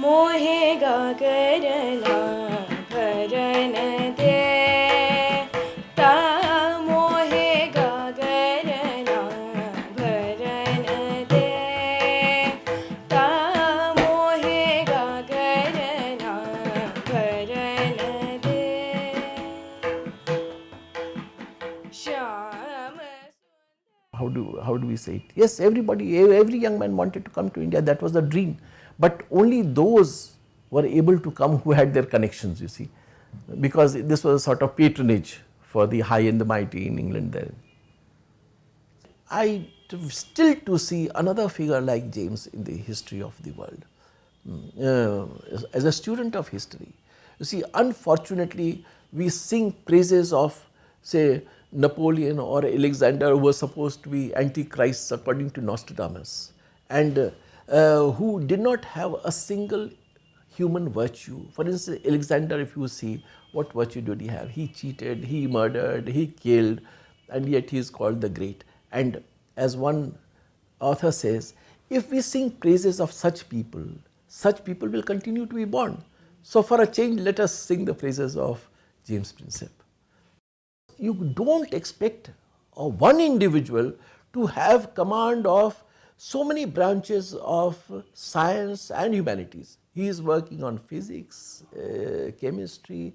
मोहे गगरना भरन दे ता मोहे गगरना भरन दे ता मोहे गगरना भरन दे Shyam how do we say it? Yes, every young man wanted to come to India. That was the dream. But only those were able to come who had their connections, you see, because this was a sort of patronage for the high and the mighty in England there. I still to see another figure like James in the history of the world. As a student of history, you see, unfortunately, we sing praises of, say, Napoleon or Alexander, who was supposed to be antichrists according to Nostradamus, and who did not have a single human virtue. For instance, Alexander, if you see, what virtue did he have? He cheated, he murdered, he killed, and yet he is called the Great. And as one author says, if we sing praises of such people will continue to be born. So for a change, let us sing the praises of James Prinsep. You don't expect one individual to have command of so many branches of science and humanities. He is working on physics, chemistry,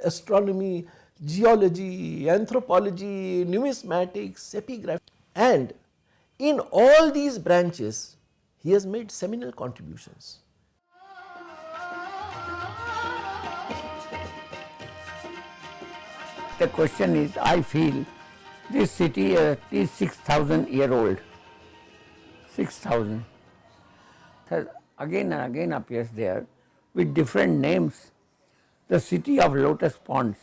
astronomy, geology, anthropology, numismatics, epigraphy, and in all these branches he has made seminal contributions. The question is, I feel this city is at least 6,000 years old. 6,000. Again and again appears there with different names. The city of lotus ponds,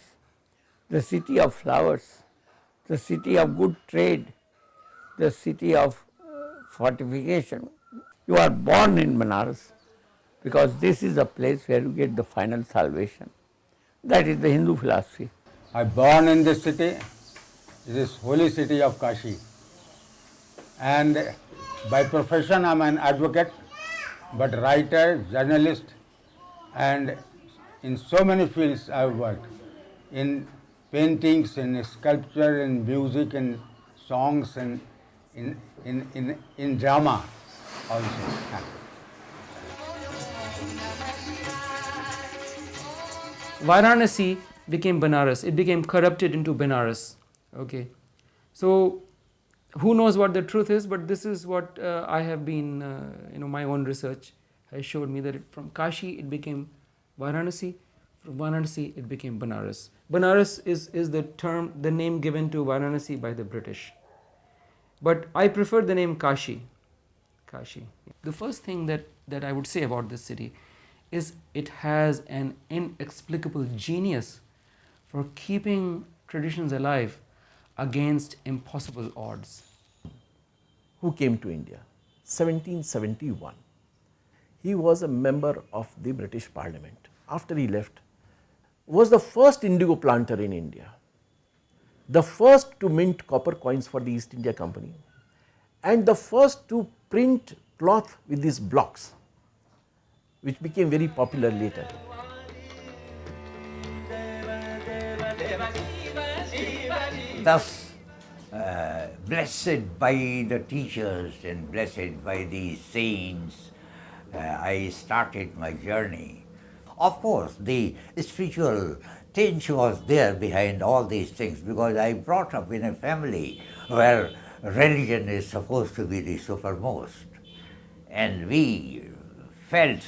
the city of flowers, the city of good trade, the city of fortification. You are born in Banaras because this is a place where you get the final salvation. That is the Hindu philosophy. I born in this city, this holy city of Kashi. And by profession I am an advocate, but writer, journalist, and in so many fields I have worked. In paintings, in sculpture, in music, in songs, and in drama also. Varanasi became Banaras. It became corrupted into Benares. Okay, so who knows what the truth is? But this is what I have been. My own research has showed me that from Kashi it became Varanasi. From Varanasi it became Banaras. Banaras is the name given to Varanasi by the British. But I prefer the name Kashi. Kashi. The first thing that I would say about this city is it has an inexplicable genius for keeping traditions alive against impossible odds. Who came to India? 1771. He was a member of the British Parliament. After he left, was the first indigo planter in India, the first to mint copper coins for the East India Company, and the first to print cloth with these blocks, which became very popular later. Thus, blessed by the teachers and blessed by the saints, I started my journey. Of course, the spiritual tinge was there behind all these things because I brought up in a family where religion is supposed to be the supermost. And we felt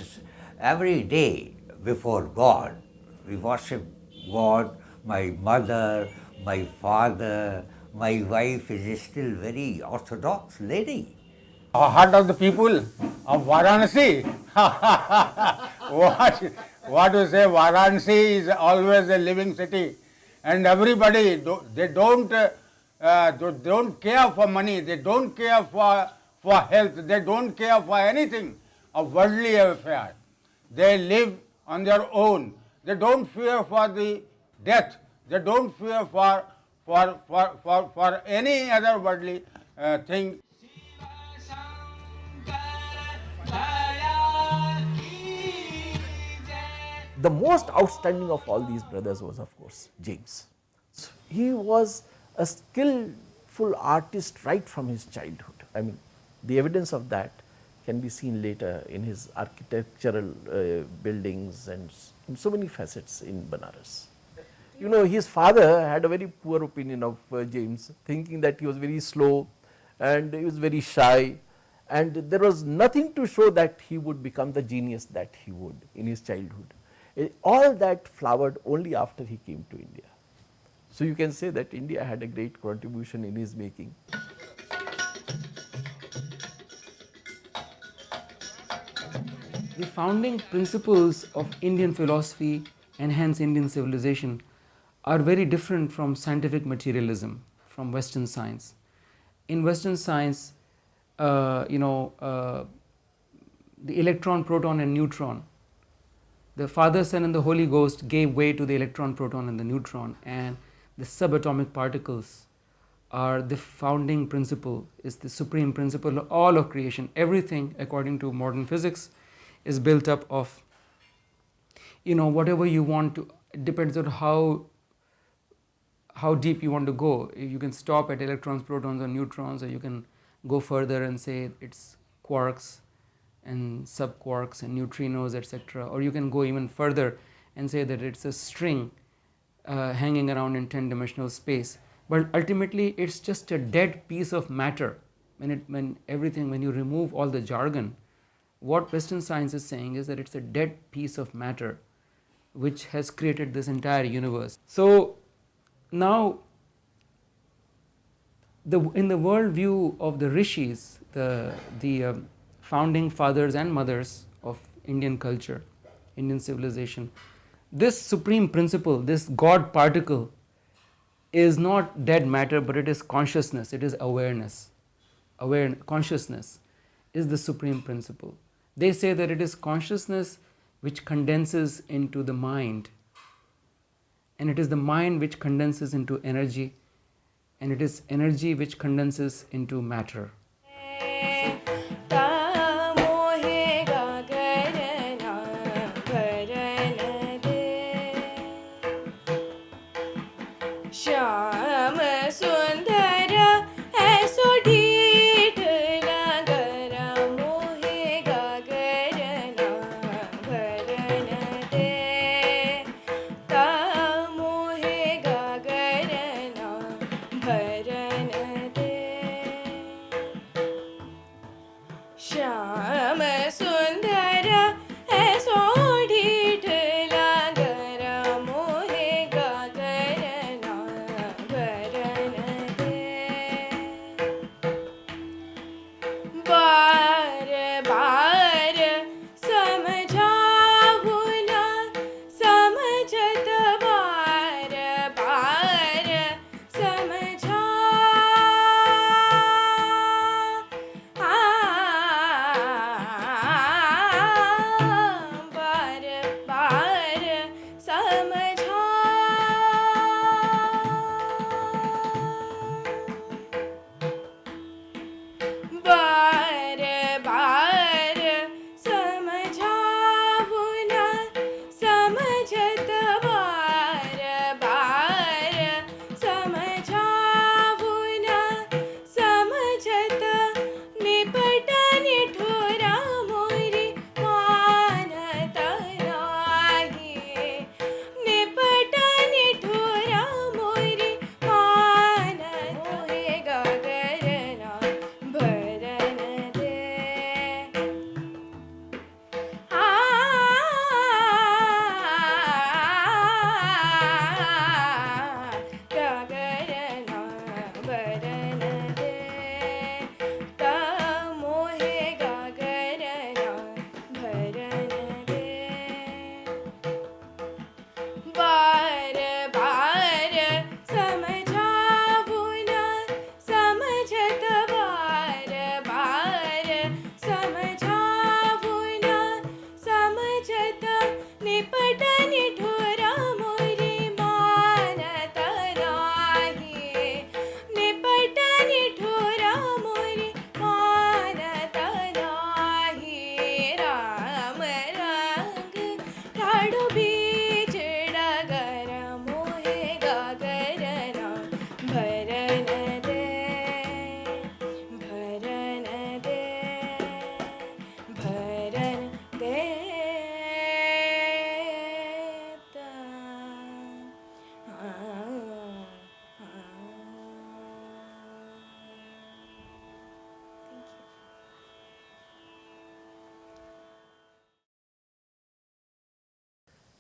every day before God. We worship God. My mother, my father, my wife is still very orthodox lady. Heart of the people of Varanasi. what you say, Varanasi is always a living city, and everybody they don't care for money, they don't care for health, they don't care for anything of worldly affair. They live on their own. They don't fear for the death. They don't fear for any other worldly thing. The most outstanding of all these brothers was, of course, James. He was a skillful artist right from his childhood. I mean, the evidence of that can be seen later in his architectural buildings and in so many facets in Banaras. You know, his father had a very poor opinion of James, thinking that he was very slow and he was very shy, and there was nothing to show that he would become the genius that he would in his childhood. All that flowered only after he came to India. So you can say that India had a great contribution in his making. The founding principles of Indian philosophy and hence Indian civilization are very different from scientific materialism, from Western science. In Western science, the electron, proton and neutron, the Father, Son and the Holy Ghost gave way to the electron, proton and the neutron, and the subatomic particles are the founding principle, is the supreme principle of all of creation. Everything, according to modern physics, is built up of, whatever you want to, it depends on how deep you want to go. You can stop at electrons, protons or neutrons, or you can go further and say it's quarks and subquarks and neutrinos, etc. Or you can go even further and say that it's a string hanging around in 10-dimensional space. But ultimately, it's just a dead piece of matter. When you remove all the jargon, what Western science is saying is that it's a dead piece of matter which has created this entire universe. So now, in the worldview of the rishis, the founding fathers and mothers of Indian culture, Indian civilization, this supreme principle, this God particle, is not dead matter, but it is consciousness, it is awareness. Consciousness is the supreme principle. They say that it is consciousness which condenses into the mind, and it is the mind which condenses into energy, and it is energy which condenses into matter.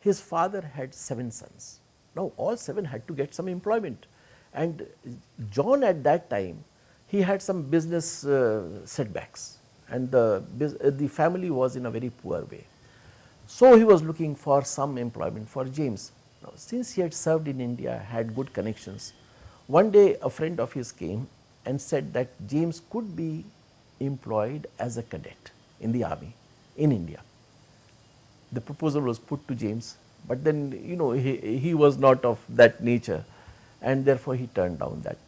His father had 7 sons. Now all 7 had to get some employment, and John at that time, he had some business setbacks, and the family was in a very poor way. So he was looking for some employment for James. Now, since he had served in India, had good connections, one day a friend of his came and said that James could be employed as a cadet in the army in India. The proposal was put to James, but then he was not of that nature, and therefore he turned down that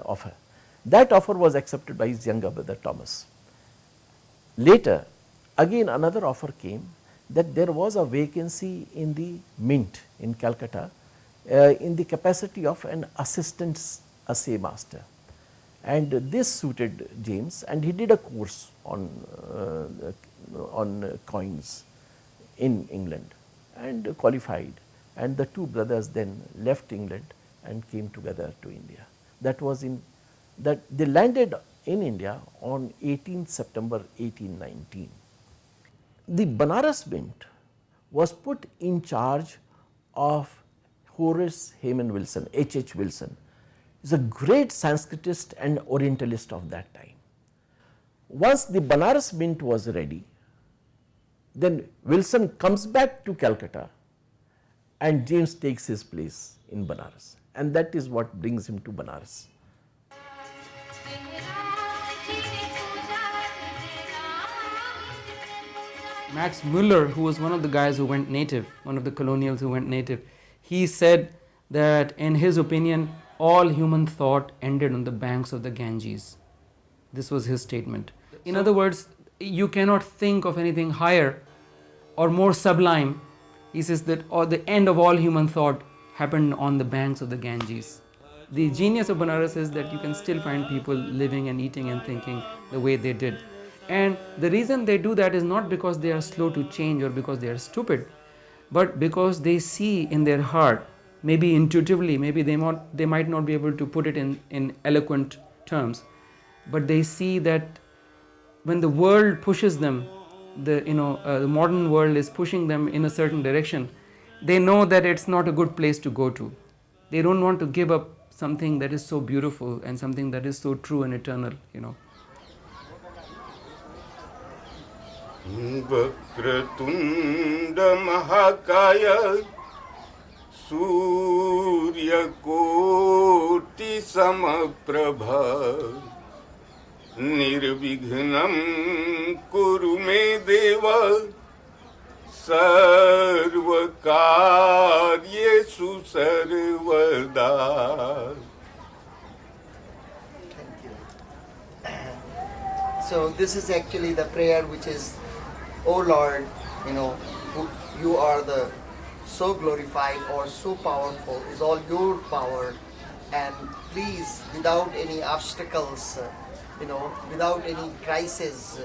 offer. That offer was accepted by his younger brother Thomas. Later, again another offer came that there was a vacancy in the mint in Calcutta in the capacity of an assistant assay master, and this suited James, and he did a course on coins in England and qualified, and the two brothers then left England and came together to India. That was they landed in India on 18th September 1819. The Banaras mint was put in charge of Horace Hayman Wilson, H. Wilson. He is a great Sanskritist and Orientalist of that time. Once the Banaras mint was ready, then Wilson comes back to Calcutta and James takes his place in Banaras, and that is what brings him to Banaras. Max Muller, who was one of the guys who went native, one of the colonials who went native, he said that in his opinion, all human thought ended on the banks of the Ganges. This was his statement. In other words, you cannot think of anything higher or more sublime. He says that the end of all human thought happened on the banks of the Ganges. The genius of Banaras is that you can still find people living and eating and thinking the way they did. And the reason they do that is not because they are slow to change or because they are stupid, but because they see in their heart, maybe intuitively, maybe they might not be able to put it in eloquent terms, but they see that when the world pushes them, the modern world is pushing them in a certain direction, they know that it's not a good place to go to. They don't want to give up something that is so beautiful and something that is so true and eternal, Vakratunda Mahakaya Surya Koti Samaprabha Nirvighnam Kuru Me Deva Sarvakaryesu Sarvada. So this is actually the prayer which is, "Oh Lord, you are the so glorified or so powerful, is all your power, and please, without any obstacles, without any crisis,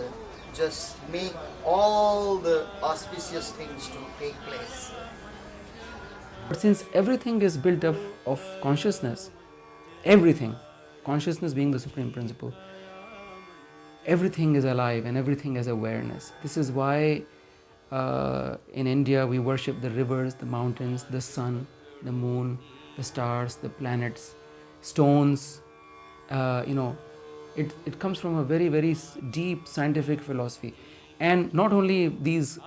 just make all the auspicious things to take place." But since everything is built up of consciousness, everything, consciousness being the supreme principle, everything is alive and everything has awareness. This is why in India we worship the rivers, the mountains, the sun, the moon, the stars, the planets, stones. It comes from a very, very deep scientific philosophy. And not only these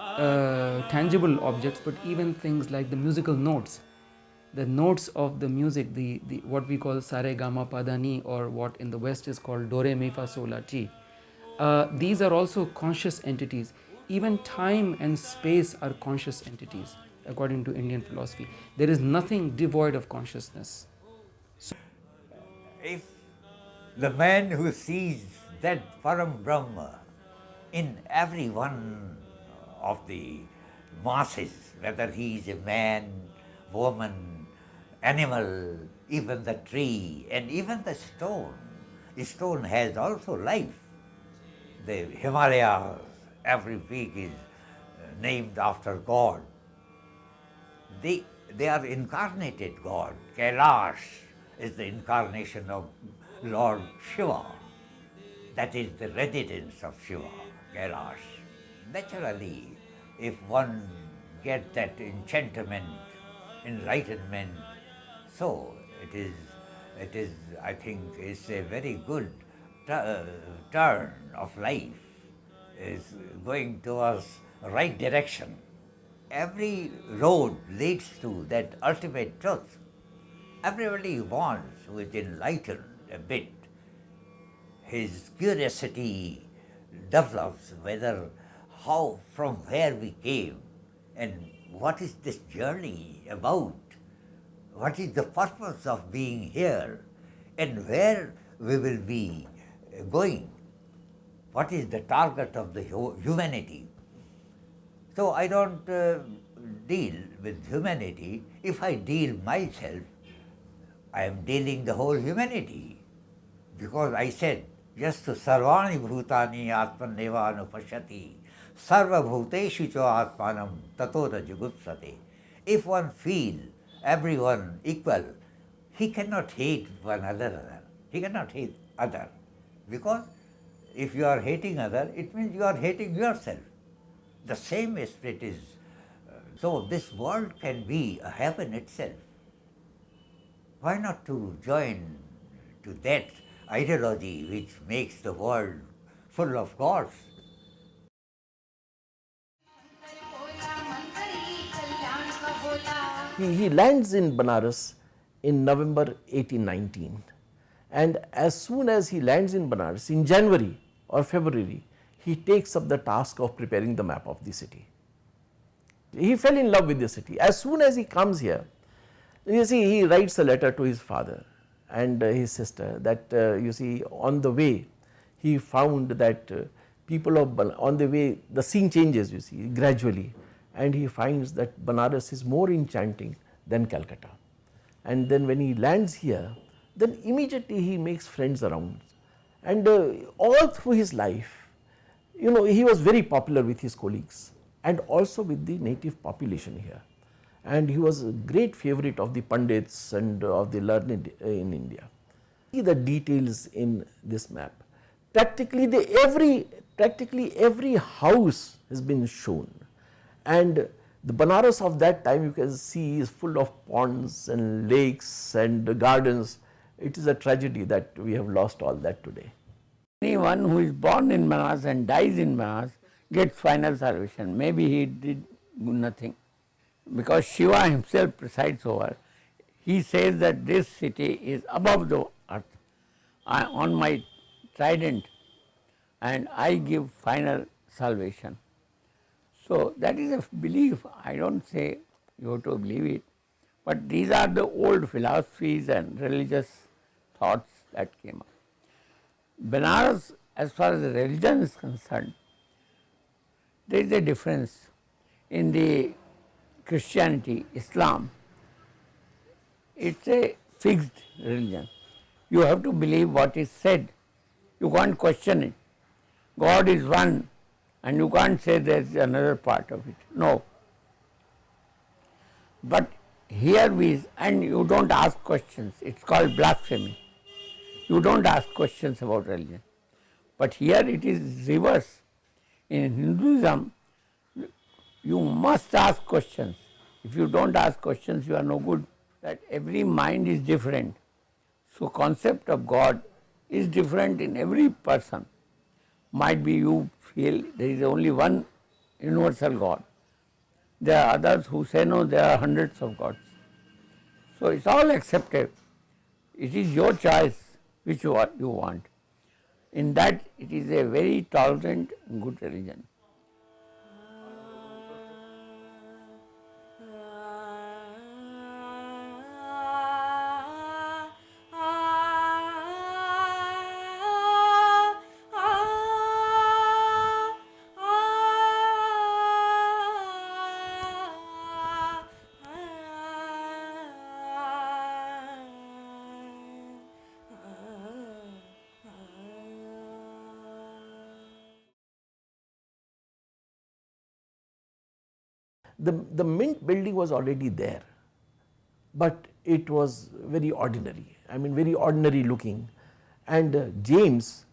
tangible objects, but even things like the musical notes. The notes of the music, the what we call Sare Gama Pada Ni, or what in the West is called Do Re Mi Fa Sol La Ti. These are also conscious entities. Even time and space are conscious entities, according to Indian philosophy. There is nothing devoid of consciousness. If the man who sees that Param Brahma in every one of the masses, whether he is a man, woman, animal, even the tree, and even the stone. The stone has also life. The Himalayas, every peak is named after God. They are incarnated God. Kailash is the incarnation of Lord Shiva. That is the residence of Shiva, Kailash. Naturally, if one get that enchantment, enlightenment. So it is, I think, it's a very good turn of life, is going towards right direction. Every road leads to that ultimate truth. Everybody wants, who is enlightened a bit, his curiosity develops whether how, from where we came, and what is this journey about, what is the purpose of being here, and where we will be going, what is the target of the humanity. So I don't deal with humanity. If I deal myself, I am dealing the whole humanity, because I said, yastu sarvani bhutani atmaneva anupashati sarva bhuteshu cho atmanam tato rajugupsate. If one feel everyone equal, he cannot hate one another. He cannot hate other, because if you are hating other, it means you are hating yourself. The same spirit is. So this world can be a heaven itself. Why not to join to that ideology which makes the world full of gods? He lands in Banaras in November 1819, and as soon as he lands in Banaras in January or February, he takes up the task of preparing the map of the city. He fell in love with the city. As soon as he comes here, you see, he writes a letter to his father and his sister that you see, on the way he found that people of on the way the scene changes, you see, gradually, and he finds that Banaras is more enchanting than Calcutta. And then when he lands here, then immediately he makes friends around, and all through his life, you know, he was very popular with his colleagues and also with the native population here, and he was a great favorite of the Pandits and of the learned in India. See the details in this map. Practically every house has been shown, and the Banaras of that time, you can see, is full of ponds and lakes and gardens. It is a tragedy that we have lost all that today. Anyone who is born in Banaras and dies in Banaras gets final salvation. Maybe he did nothing, because Shiva himself presides over. He says that this city is above the earth. On my trident, and I give final salvation. So that is a belief. I don't say you have to believe it, but these are the old philosophies and religious thoughts that came up. Benares, as far as the religion is concerned, there is a difference in the Christianity, Islam. It's a fixed religion. You have to believe what is said. You can't question it. God is one, and you can't say there is another part of it. No. But here and you don't ask questions. It's called blasphemy. You don't ask questions about religion. But here it is reverse. In Hinduism, you must ask questions. If you don't ask questions, you are no good. That every mind is different. So concept of God is different in every person. Might be you feel there is only one universal God. There are others who say no, there are hundreds of gods. So it's all accepted. It is your choice which you want. In that, it is a very tolerant and good religion. The mint building was already there, but it was very ordinary, I mean very ordinary looking, and James,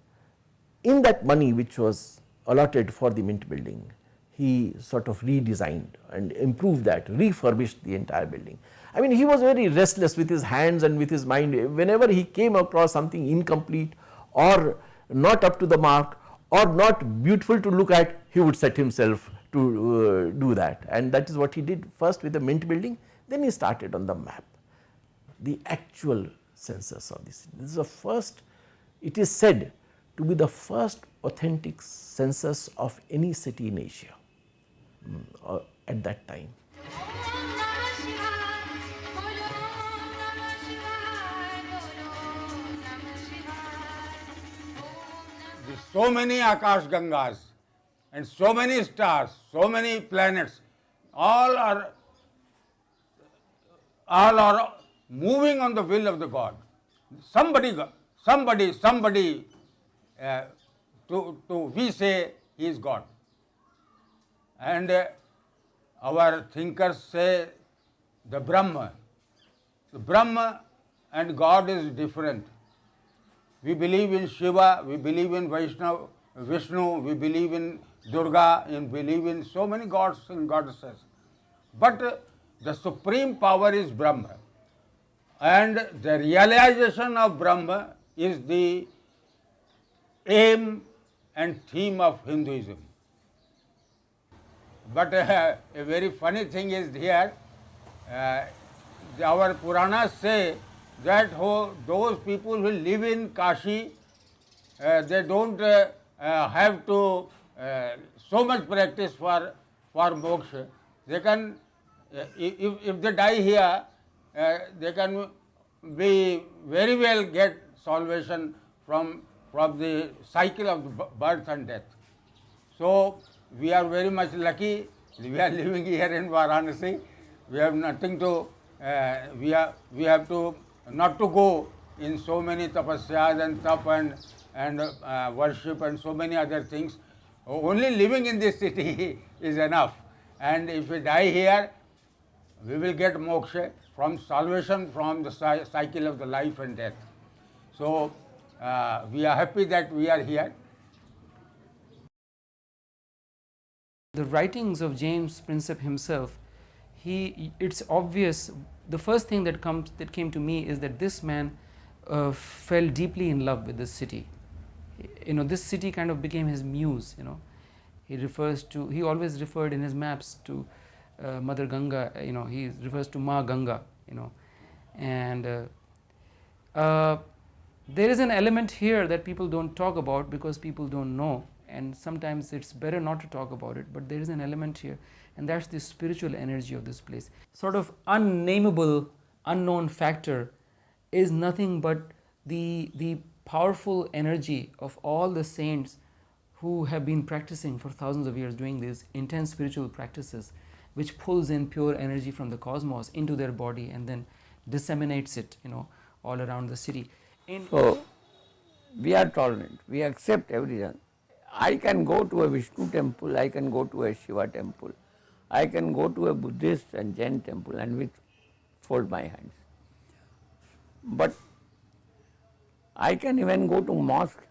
in that money which was allotted for the mint building, he sort of redesigned and improved that, refurbished the entire building. I mean, he was very restless with his hands and with his mind. Whenever he came across something incomplete or not up to the mark or not beautiful to look at, he would set himself to do that. And that is what he did first with the mint building, then he started on the map, the actual census of this. This is the first, it is said to be the first authentic census of any city in Asia at that time. There's so many Akash Gangas and so many stars, so many planets, all are moving on the will of the God. Somebody, we say he is God. And our thinkers say the Brahma and God is different. We believe in Shiva, we believe in Vishnu, we believe in Durga, and believe in so many gods and goddesses. But the supreme power is Brahma. And the realization of Brahma is the aim and theme of Hinduism. But a very funny thing is here, our Puranas say that those people who live in Kashi, they don't have to so much practice for moksha. They can, if they die here, they can be very well get salvation from the cycle of birth and death. So we are very much lucky. We are living here in Varanasi. We have nothing to. We have to not to go in so many tapasyas and tap and worship and so many other things. Only living in this city is enough. And if we die here, we will get moksha, from salvation from the cycle of the life and death. So we are happy that we are here. The writings of James Prinsep himself, it's obvious. The first thing that came to me is that this man fell deeply in love with this city. This city kind of became his muse. He always referred in his maps to Mother Ganga. He refers to Ma Ganga. And there is an element here that people don't talk about because people don't know, and sometimes it's better not to talk about it, but there is an element here, and that's the spiritual energy of this place. Sort of unnameable, unknown factor is nothing but the powerful energy of all the saints who have been practicing for thousands of years, doing these intense spiritual practices, which pulls in pure energy from the cosmos into their body and then disseminates it, all around the city. So we are tolerant, we accept everything. I can go to a Vishnu temple, I can go to a Shiva temple, I can go to a Buddhist and Jain temple and fold my hands. But I can even go to mosque.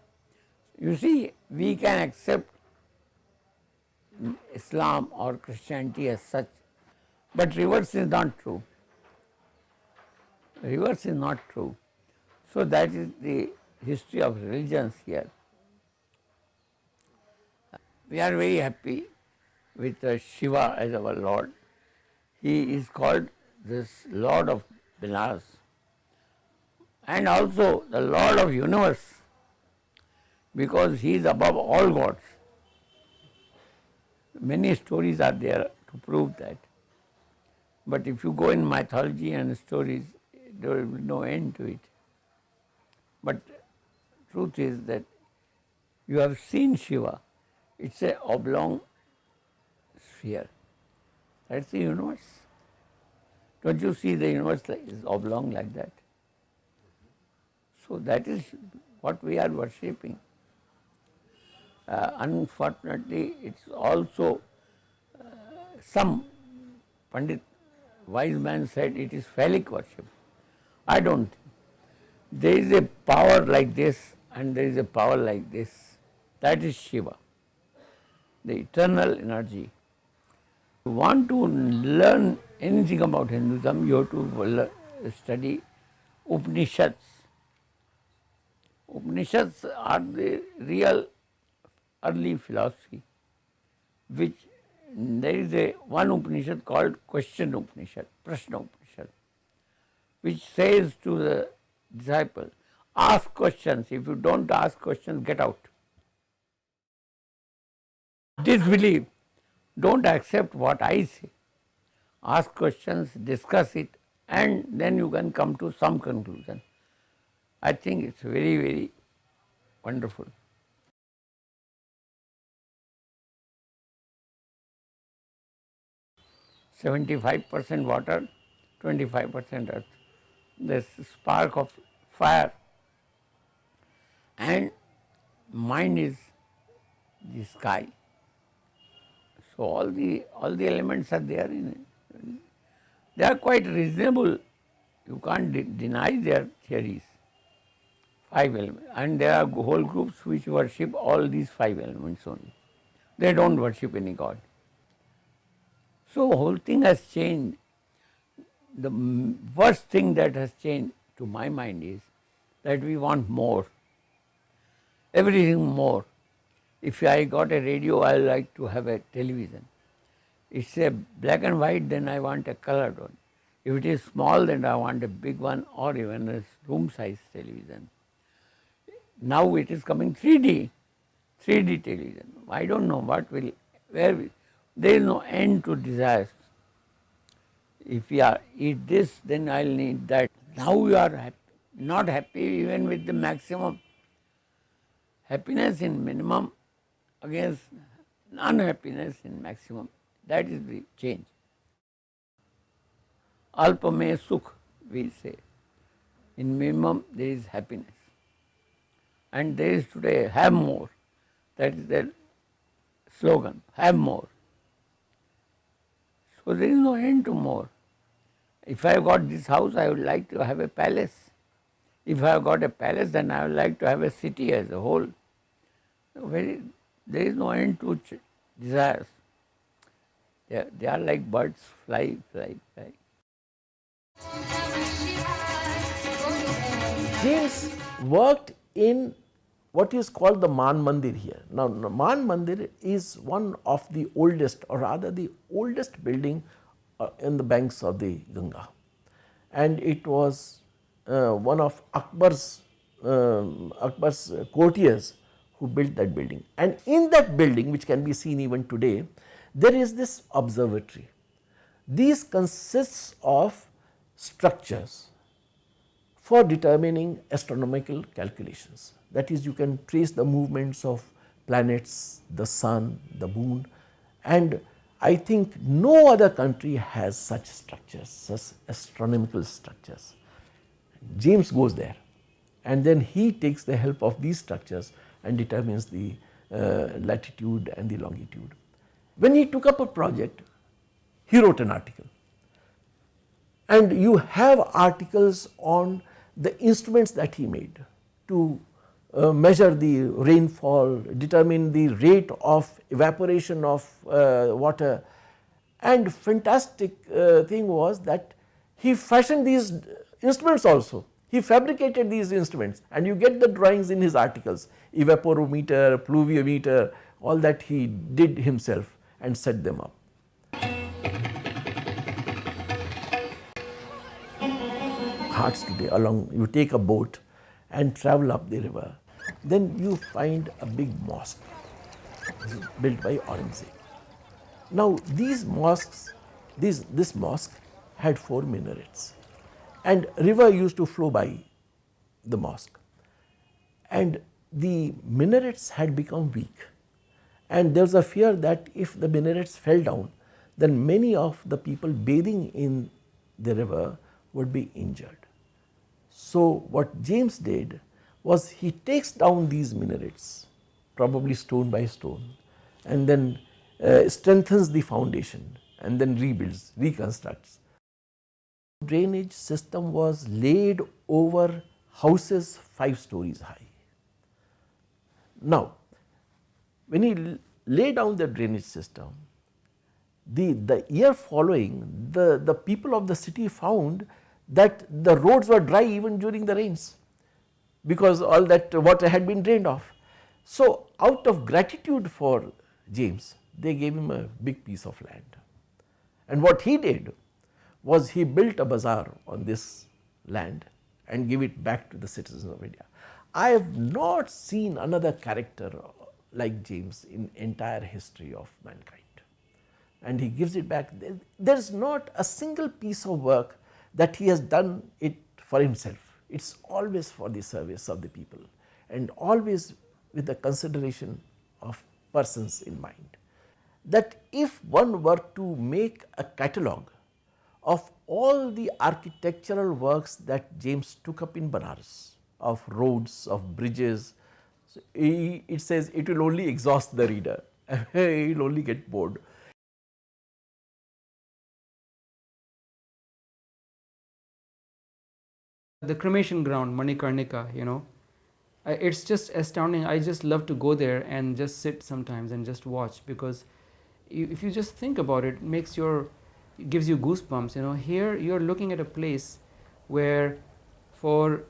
You see, we can accept Islam or Christianity as such, but reverse is not true. Reverse is not true. So that is the history of religions here. We are very happy with Shiva as our Lord. He is called this Lord of Benares and also the Lord of universe, because he is above all gods. Many stories are there to prove that. But if you go in mythology and stories, there will be no end to it. But truth is that you have seen Shiva. It's an oblong sphere. That's the universe. Don't you see the universe is oblong like that? So that is what we are worshipping. Unfortunately, it's also some Pandit, wise man said it is phallic worship. I don't think. There is a power like this and there is a power like this. That is Shiva, the eternal energy. you want to learn anything about Hinduism, you have to study Upanishads. Upanishads are the real early philosophy, which there is one Upanishad called Question Upanishad, Prashna Upanishad, which says to the disciple, ask questions. If you don't ask questions, get out. Disbelieve. Don't accept what I say. Ask questions, discuss it, and then you can come to some conclusion. I think it's very, very wonderful. "75% water, 25% earth." This spark of fire, and mind is the sky. So all the elements are there in it. They are quite reasonable. You can't deny their theories. 5 elements, and there are whole groups which worship all these 5 elements only. They don't worship any god. So whole thing has changed. The worst thing that has changed to my mind is that we want more, everything more. If I got a radio, I like to have a television. It's a black and white, then I want a colored one. If it is small, then I want a big one or even a room size television. Now it is coming 3D television. I don't know what will, there is no end to desires. If we are eat this, then I'll need that. Now we are not happy even with the maximum. Happiness in minimum against unhappiness in maximum. That is the change. Alpa mein sukh, we say. In minimum there is happiness. And there is today have more. That is the slogan, have more. So there is no end to more. If I have got this house, I would like to have a palace. If I have got a palace, then I would like to have a city as a whole. There is no end to desires. They are like birds, fly, fly, fly. James worked in what is called the Man Mandir here. Now, Man Mandir is one of the oldest, or rather the oldest building in the banks of the Ganga, and it was one of Akbar's courtiers who built that building. And in that building, which can be seen even today, there is this observatory. These consists of structures for determining astronomical calculations. That is, you can trace the movements of planets, the sun, the moon, and I think no other country has such structures, such astronomical structures. James goes there, and then he takes the help of these structures and determines the latitude and the longitude. When he took up a project, he wrote an article, and you have articles on the instruments that he made to measure the rainfall, determine the rate of evaporation of water, and fantastic thing was that he fashioned these instruments also. He fabricated these instruments, and you get the drawings in his articles, evaporometer, pluviometer, all that he did himself and set them up. Ghats today, along you take a boat and travel up the river, then you find a big mosque built by Aurangzeb. Now these mosques, this mosque had 4 minarets, and river used to flow by the mosque, and the minarets had become weak, and there was a fear that if the minarets fell down, then many of the people bathing in the river would be injured. So what James did was he takes down these minarets, probably stone by stone, and then strengthens the foundation and then rebuilds, reconstructs. Drainage system was laid over houses 5 stories high. Now, when he laid down the drainage system, The year following, the people of the city found that the roads were dry even during the rains, because all that water had been drained off. So, out of gratitude for James, they gave him a big piece of land. And what he did was he built a bazaar on this land and gave it back to the citizens of India. I have not seen another character like James in entire history of mankind. And he gives it back. There is not a single piece of work that he has done it for himself. It is always for the service of the people, and always with the consideration of persons in mind. That if one were to make a catalogue of all the architectural works that James took up in Banaras, of roads, of bridges, so it says it will only exhaust the reader, he will only get bored. The cremation ground, Manikarnika, it's just astounding. I just love to go there and just sit sometimes and just watch, because if you just think about it, it gives you goosebumps. Here you're looking at a place where for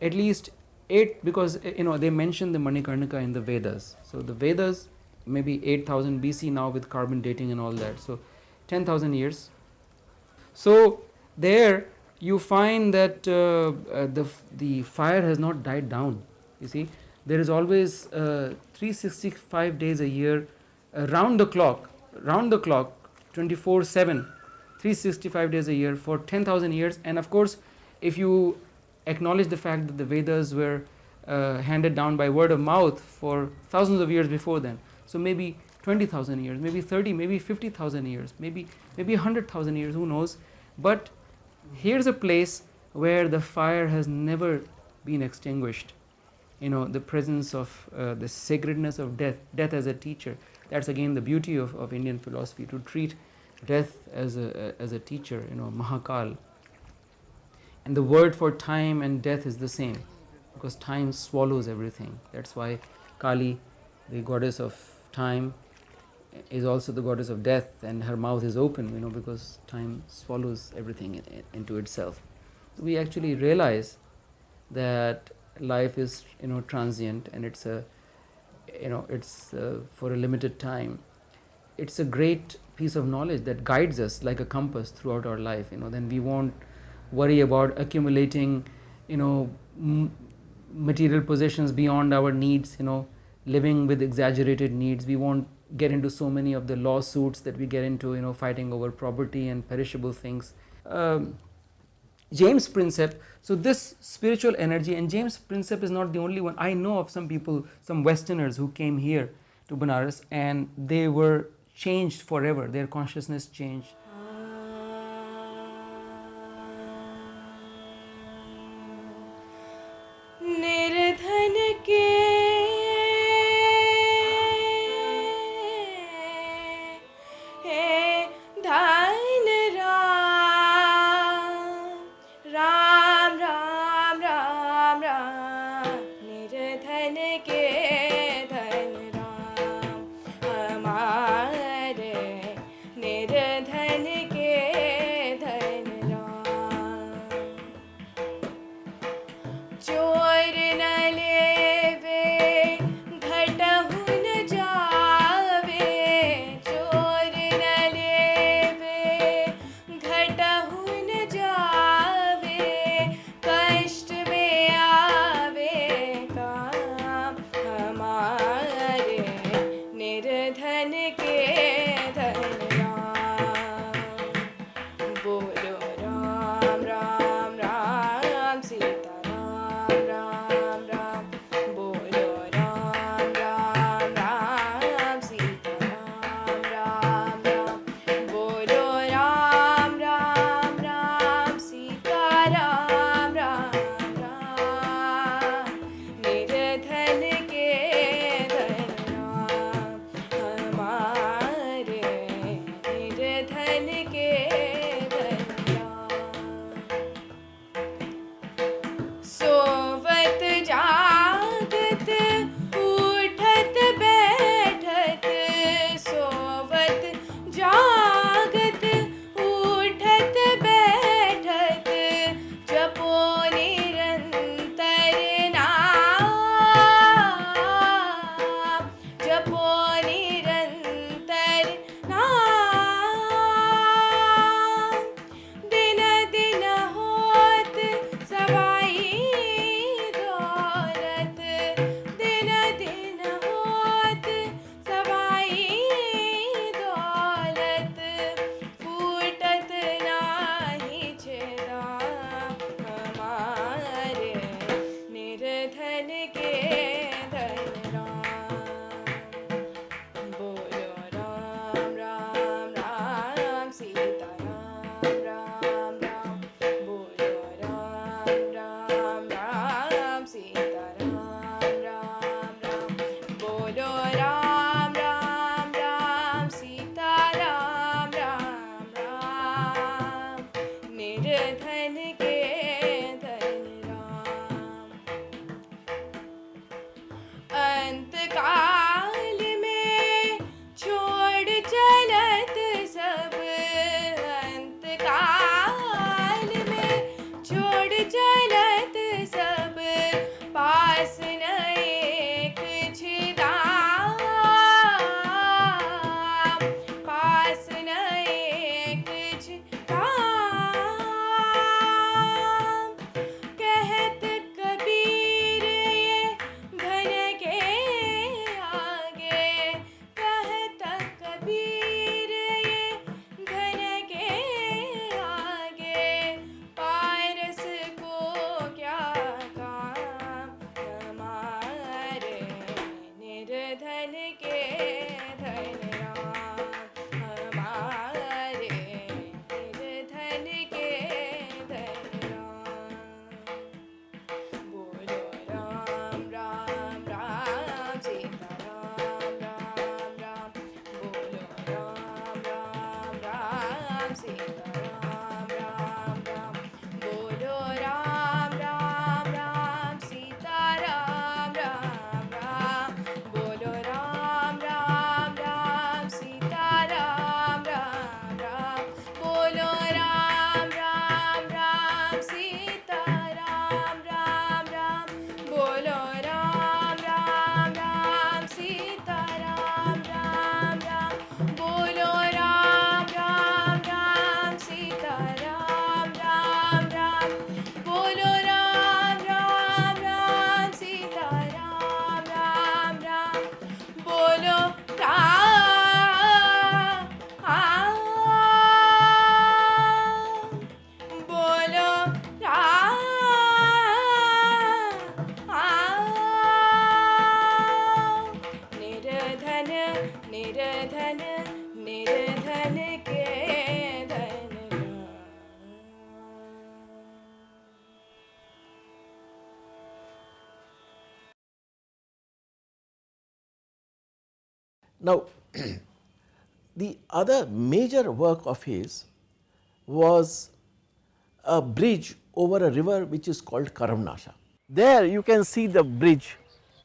at least 8, because they mention the Manikarnika in the Vedas. So the Vedas, maybe 8000 BC now with carbon dating and all that. So 10,000 years. So there you find that the fire has not died down. You see, there is always 365 days a year, round the clock, 24/7, 365 days a year for 10,000 years. And of course, if you acknowledge the fact that the Vedas were handed down by word of mouth for thousands of years before then, so maybe 20,000 years, maybe 30, maybe 50,000 years, maybe 100,000 years, who knows. But here's a place where the fire has never been extinguished. The presence of the sacredness of death as a teacher. That's again the beauty of Indian philosophy, to treat death as a teacher, Mahakal. And the word for time and death is the same, because time swallows everything. That's why Kali, the goddess of time, is also the goddess of death, and her mouth is open, because time swallows everything into itself. We actually realize that life is transient, and it's for a limited time. It's a great piece of knowledge that guides us like a compass throughout our life. Then we won't worry about accumulating material possessions beyond our needs, living with exaggerated needs. We won't get into so many of the lawsuits that we get into, fighting over property and perishable things. James Prinsep, so this spiritual energy, and James Prinsep is not the only one. I know of some people, some Westerners who came here to Benares, and they were changed forever. Their consciousness changed. निर्धन निर्धन के धन राम। अंत काल में छोड़ चलत सब, अंत काल में छोड़ चलत सब, पास न एक छिदाम, पास न एक छिदाम। कहत कबीर ये घन के आगे, कहत कबीर ये घन के आगे, पारस को क्या काम हमारे, निर्धन के धन राम हमारे, निर्धन के धन राम। बोलो राम राम राम सीता राम राम राम, बोलो राम राम राम सीता राम राम राम, बोलो राम राम राम सीता राम राम राम, बोलो राम राम राम सीता राम राम राम, बोलो राम राम राम सीता राम राम राम, बोलो राम राम राम सीता राम राम राम, बोलो राम राम राम सीता राम राम राम, बोलो राम राम राम सीता राम राम राम, बोलो बोलो निर्धन निर्धन निर्धन के धन Ram. Now, the other major work of his was a bridge over a river which is called Karamnasha. There you can see the bridge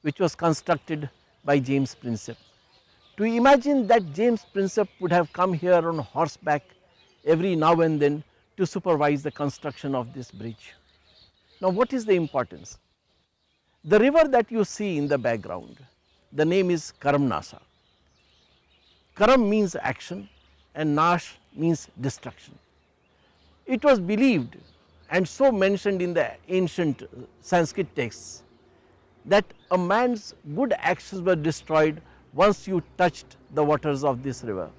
which was constructed by James Prinsep. To imagine that James Prinsep would have come here on horseback every now and then to supervise the construction of this bridge. Now, what is the importance? The river that you see in the background, the name is Karamnasa. Karam means action and Nash means destruction. It was believed and so mentioned in the ancient Sanskrit texts that a man's good actions were destroyed once you touched the waters of this river.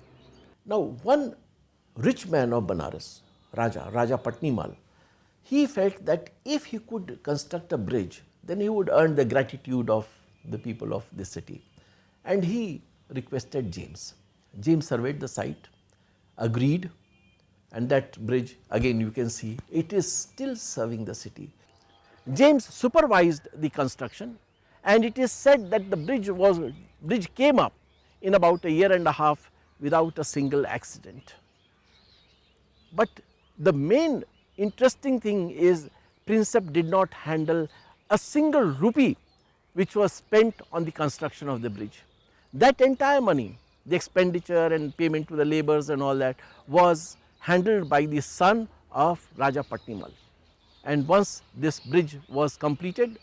Now, one rich man of Banaras, Raja Patnimal, he felt that if he could construct a bridge, then he would earn the gratitude of the people of this city, and he requested James. James surveyed the site, agreed, and that bridge, again you can see, it is still serving the city. James supervised the construction, and it is said that the bridge came up in about a year and a half without a single accident. But the main interesting thing is Prinsep did not handle a single rupee which was spent on the construction of the bridge. That entire money, the expenditure and payment to the labourers and all that, was handled by the son of Raja Patnimal. And once this bridge was completed,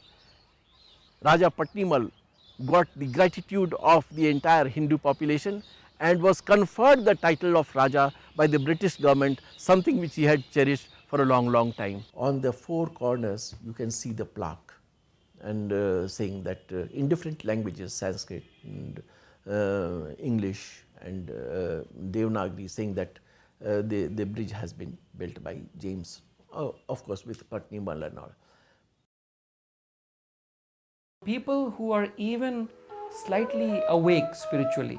Raja Patnimal got the gratitude of the entire Hindu population and was conferred the title of Raja by the British government, something which he had cherished for a long time. On the four corners you can see the plaque and saying that in different languages, Sanskrit and English and Devanagari, saying that the bridge has been built by James, of course with Patnimal and all. People who are even slightly awake spiritually,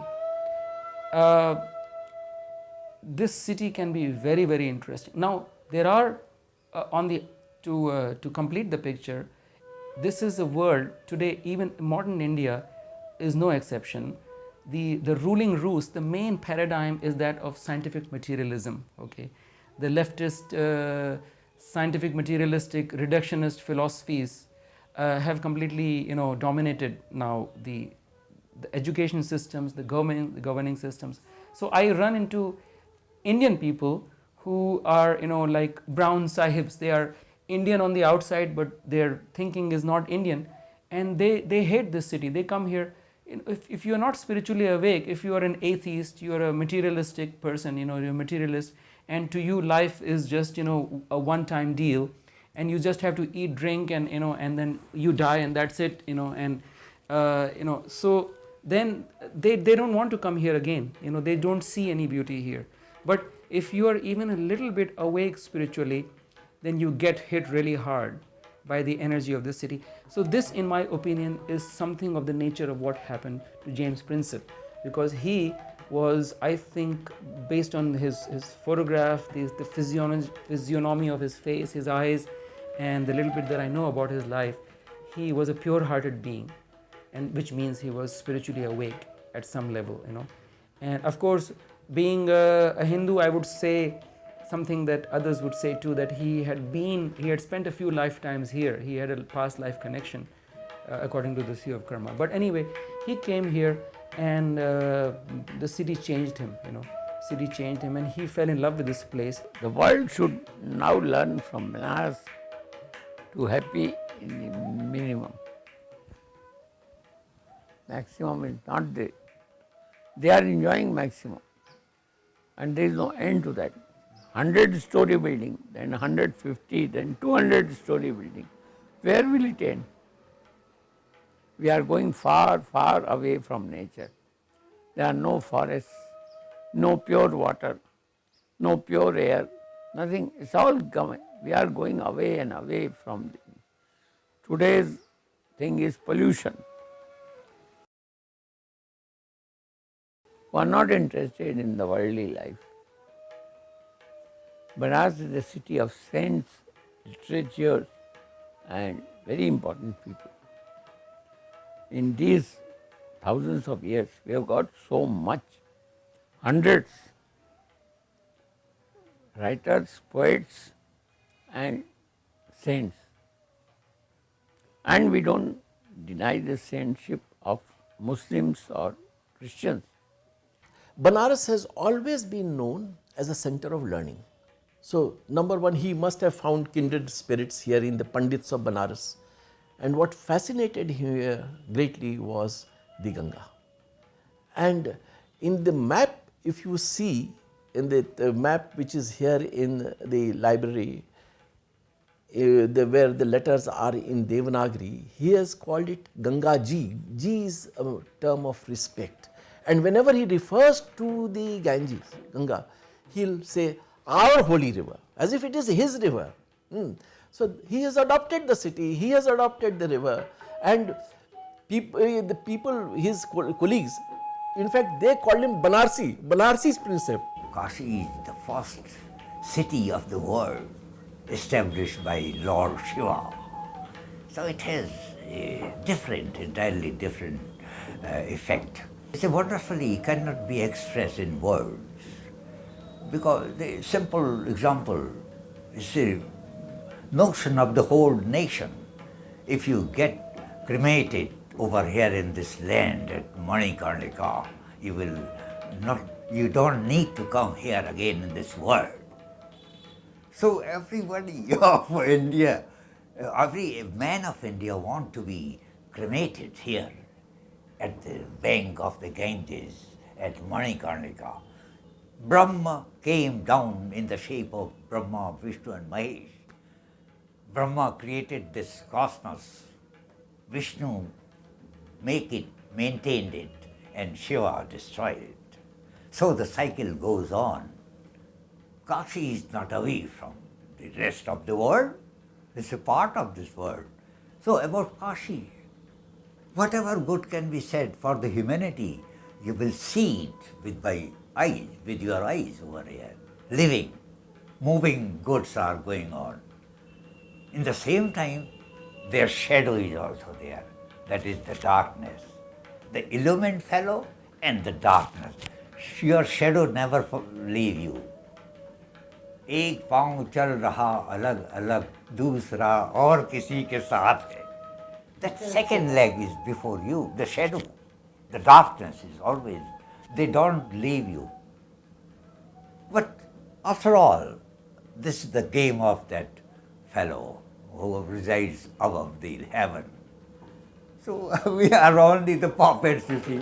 this city can be very interesting. Now there are to complete the picture, this is a world today, even modern India is no exception. The ruling roost, the main paradigm is that of scientific materialism. Okay, the leftist, scientific, materialistic, reductionist philosophies have completely, dominated now the education systems, the governing systems. So I run into Indian people who are, like brown sahibs. They are Indian on the outside, but their thinking is not Indian, and they hate this city. They come here. If you are not spiritually awake, if you are an atheist, you are a materialistic person, you're a materialist, and to you life is just, a one-time deal, and you just have to eat, drink, and and then you die, and that's it, and so then they don't want to come here again. They don't see any beauty here. But if you are even a little bit awake spiritually, then you get hit really hard by the energy of this city. So this, in my opinion, is something of the nature of what happened to James Prinsep, because he was, I think, based on his photograph, the physiognomy of his face, his eyes, and the little bit that I know about his life, he was a pure-hearted being, and which means he was spiritually awake at some level, And of course, being a Hindu, I would say something that others would say too, that he had spent a few lifetimes here. He had a past life connection, according to the theory of karma. But anyway, he came here, and the city changed him, City changed him, and he fell in love with this place. The world should now learn from Banaras to happy in the minimum. Maximum is not there. They are enjoying maximum, and there is no end to that. 100-story building, then 150, then 200-story building. Where will it end? We are going far, far away from nature. There are no forests, no pure water, no pure air, nothing. It's all gone. We are going away and away from today's thing is pollution. We are not interested in the worldly life. Banaras is a city of saints, literature, and very important people. In these thousands of years, we have got so much, hundreds, writers, poets, and saints. And we don't deny the saintship of Muslims or Christians. Banaras has always been known as a center of learning. So, number one, he must have found kindred spirits here in the Pandits of Banaras. And what fascinated him here greatly was the Ganga. And in the map, if you see in the map which is here in the library, where the letters are in Devanagari, he has called it Ganga Ji. Ji is a term of respect. And whenever he refers to the Ganges, Ganga, he'll say, our holy river, as if it is his river. So he has adopted the city, he has adopted the river, and the people, his colleagues, in fact, they called him Banarsi, Banarsi's Prinsep. Kashi is the first city of the world established by Lord Shiva. So it has a different, entirely different effect. It's a wonderfully cannot be expressed in words, because the simple example is the notion of the whole nation. If you get cremated over here in this land at Manikarnika, you don't need to come here again in this world. So everybody of India, every man of India want to be cremated here at the bank of the Ganges at Manikarnika. Brahma came down in the shape of Brahma, Vishnu and Mahesh. Brahma created this cosmos, Vishnu maintained it, and Shiva destroyed it. So the cycle goes on. Kashi is not away from the rest of the world, it's a part of this world. So about Kashi, whatever good can be said for the humanity, you will see it with your eyes over here. Living, moving goods are going on. In the same time, their shadow is also there. That is the darkness. The illumined fellow and the darkness. Your shadow never leave you. एक पाँव चल रहा अलग अलग, दूसरा और किसी के साथ है. That second leg is before you, the shadow, the darkness is always, they don't leave you. But after all, this is the game of that fellow who resides above the heaven. So we are only the puppets, you see.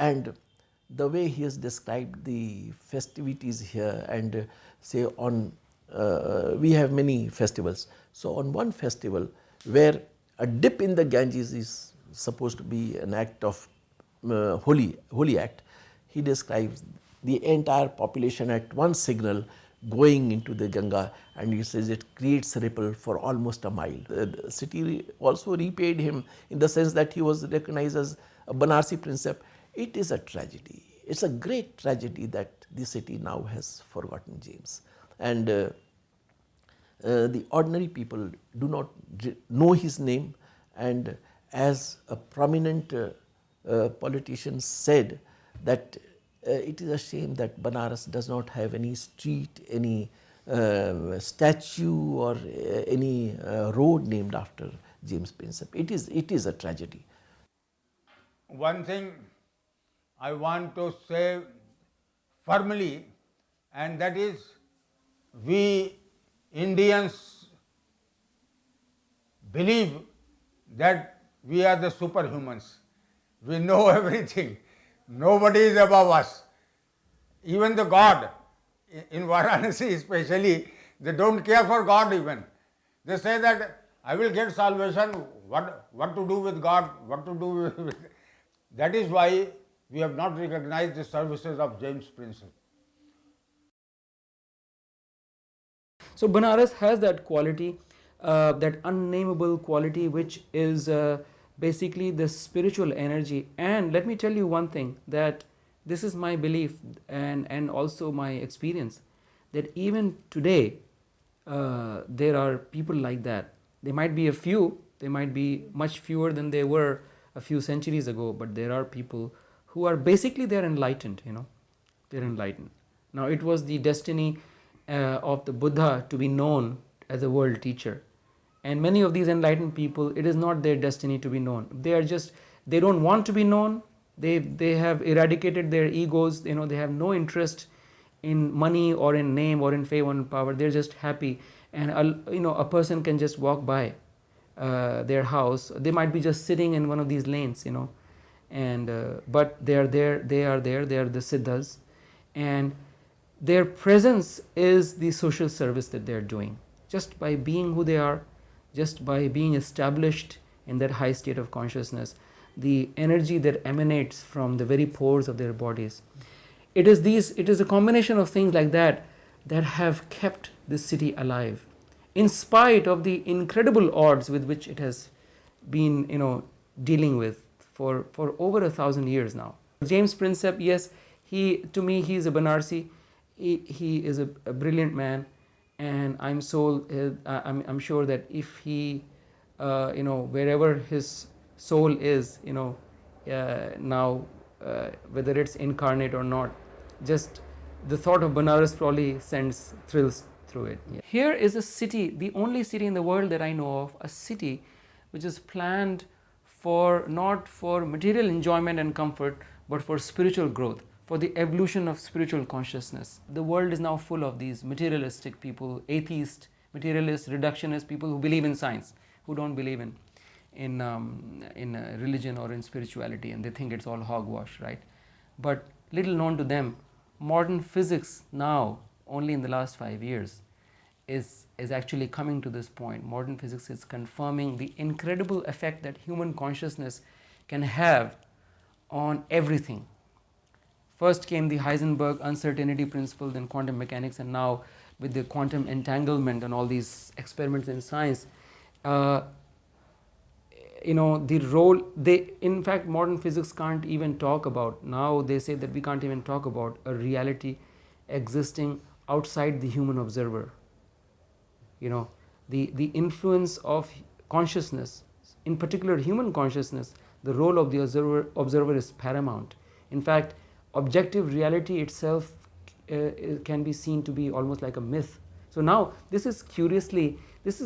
And the way he has described the festivities here, and say on we have many festivals. So on one festival where a dip in the Ganges is supposed to be an act of holy act, he describes the entire population at one signal going into the Ganga, and he says it creates a ripple for almost a mile. The city also repaid him in the sense that he was recognized as a Banarsi Prinsep. It is a tragedy. It's a great tragedy that the city now has forgotten James. And the ordinary people do not know his name, and as a prominent politician said that it is a shame that Banaras does not have any street, any statue or any road named after James Prinsep. It is a tragedy. One thing I want to say firmly, and that is, we Indians believe that we are the superhumans. We know everything. Nobody is above us. Even the God, in Varanasi especially, they don't care for God even. They say that I will get salvation, what to do with God, what to do with... That is why we have not recognized the services of James Prinsep. So Banaras has that quality, that unnameable quality, which is basically the spiritual energy. And let me tell you one thing, that this is my belief and also my experience, that even today there are people like that. There might be a few, they might be much fewer than they were a few centuries ago, but there are people who are basically, they're enlightened, they're enlightened. Now it was the destiny of the Buddha to be known as a world teacher, and many of these enlightened people, it is not their destiny to be known. They are just, they don't want to be known. They have eradicated their egos. They have no interest in money or in name or in fame and power. They're just happy, and a person can just walk by their house. They might be just sitting in one of these lanes, and but they are there. They are the siddhas, and their presence is the social service that they are doing. Just by being who they are, just by being established in that high state of consciousness, the energy that emanates from the very pores of their bodies, it is a combination of things like that that have kept this city alive, in spite of the incredible odds with which it has been dealing with for over 1,000 years now. James Prinsep, yes, to me he is a Banarsi. He is a brilliant man, and I'm sure that if he wherever his soul is now, whether it's incarnate or not, just the thought of Banaras probably sends thrills through it. Yeah. Here is a city, the only city in the world that I know of, a city which is planned not for material enjoyment and comfort, but for spiritual growth, for the evolution of spiritual consciousness. The world is now full of these materialistic people, atheist, materialist, reductionist people who believe in science, who don't believe in religion or in spirituality, and they think it's all hogwash, right? But little known to them, modern physics now, only in the last 5 years, is actually coming to this point. Modern physics is confirming the incredible effect that human consciousness can have on everything. First came the Heisenberg uncertainty principle, then quantum mechanics, and now with the quantum entanglement and all these experiments in science, the role they, in fact, modern physics can't even talk about. Now they say that we can't even talk about a reality existing outside the human observer. The influence of consciousness, in particular human consciousness, the role of the observer is paramount. In fact, objective reality itself can be seen to be almost like a myth. So now this is